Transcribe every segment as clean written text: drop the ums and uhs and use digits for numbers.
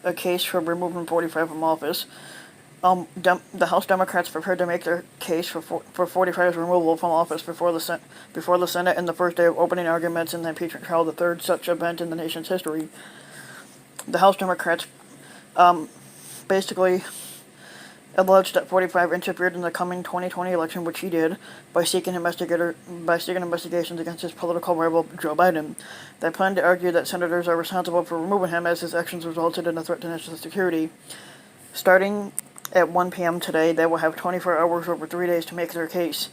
a case for removing 45 from office. The House Democrats prepared to make their case for 45's removal from office before the Senate in the first day of opening arguments in the impeachment trial, the third such event in the nation's history. The House Democrats basically alleged that 45 interfered in the coming 2020 election, which he did, by seeking investigations against his political rival Joe Biden. They plan to argue that senators are responsible for removing him as his actions resulted in a threat to national security. Starting at 1 p.m. today, they will have 24 hours over 3 days to make their case.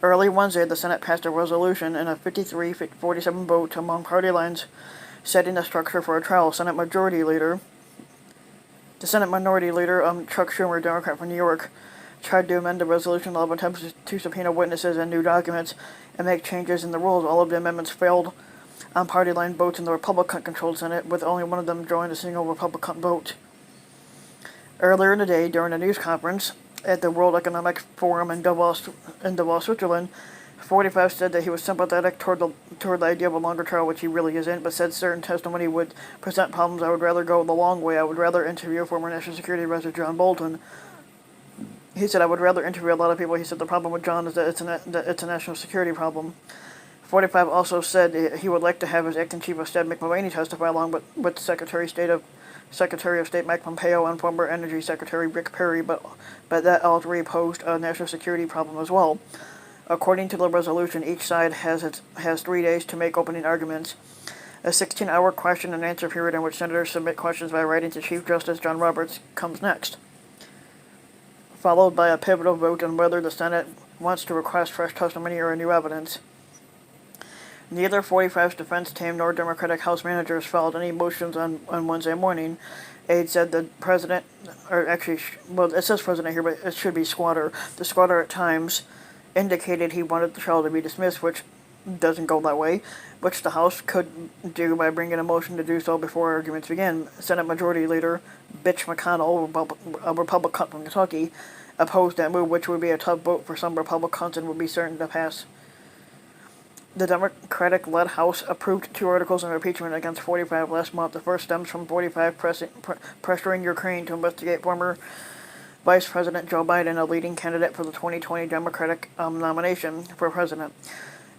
Early Wednesday, the Senate passed a resolution in a 53-47 vote among party lines, setting the structure for a trial. The Senate Minority Leader, Chuck Schumer, Democrat from New York, tried to amend the resolution 11 times to subpoena witnesses and new documents and make changes in the rules. All of the amendments failed on party line votes in the Republican-controlled Senate, with only one of them joining a single Republican vote. Earlier in the day, during a news conference at the World Economic Forum in Davos, Switzerland, 45 said that he was sympathetic toward the idea of a longer trial, which he really isn't, but said certain testimony would present problems. I would rather go the long way. I would rather interview former National Security Advisor John Bolton. He said, I would rather interview a lot of people. He said the problem with John is that it's a national security problem. 45 also said he would like to have his acting chief of staff Mick Mulvaney testify along with Secretary of State Mike Pompeo and former Energy Secretary Rick Perry, but that all three posed a national security problem as well. According to the resolution, each side has 3 days to make opening arguments. A 16-hour question and answer period in which senators submit questions by writing to Chief Justice John Roberts comes next, followed by a pivotal vote on whether the Senate wants to request fresh testimony or new evidence. Neither 45's defense team nor Democratic House managers filed any motions on Wednesday morning. Aide said the president, or actually, well, it says president here, but it should be squatter. The squatter at times indicated he wanted the trial to be dismissed, which doesn't go that way, which the House could do by bringing a motion to do so before arguments begin. Senate Majority Leader Mitch McConnell, a Republican from Kentucky, opposed that move, which would be a tough vote for some Republicans and would be certain to pass. The Democratic-led House approved 2 articles of impeachment against 45 last month. The first stems from 45 pressuring Ukraine to investigate former Vice President Joe Biden, a leading candidate for the 2020 Democratic nomination for president,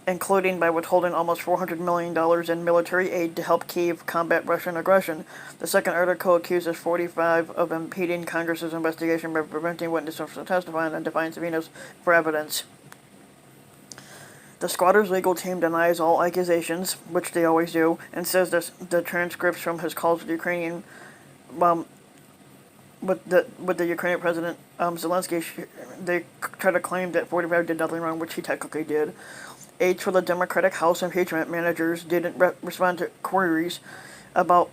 including by withholding almost $400 million in military aid to help Kyiv combat Russian aggression. The second article accuses 45 of impeding Congress's investigation by preventing witnesses from testifying and defying subpoenas for evidence. The squatter's legal team denies all accusations, which they always do, and says the transcripts from his calls with Ukrainian with the Ukrainian President Zelensky, they try to claim that 45 did nothing wrong, which he technically did. Aides for the Democratic House impeachment managers didn't respond to queries about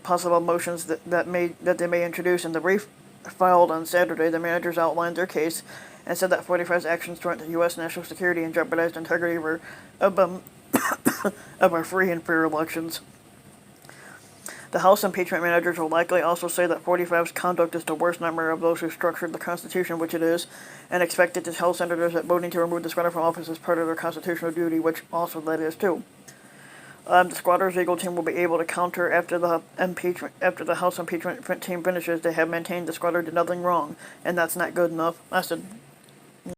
possible motions that they may introduce. In the brief filed on Saturday, the managers outlined their case and said that 45's actions threatened U.S. national security and jeopardized integrity of our free and fair elections. The House impeachment managers will likely also say that 45's conduct is the worst nightmare of those who structured the Constitution, which it is, and expected to tell senators that voting to remove the squatter from office is part of their constitutional duty, which also that is too. The squatter's legal team will be able to counter after the House impeachment team finishes. They have maintained the squatter did nothing wrong, and that's not good enough. I said,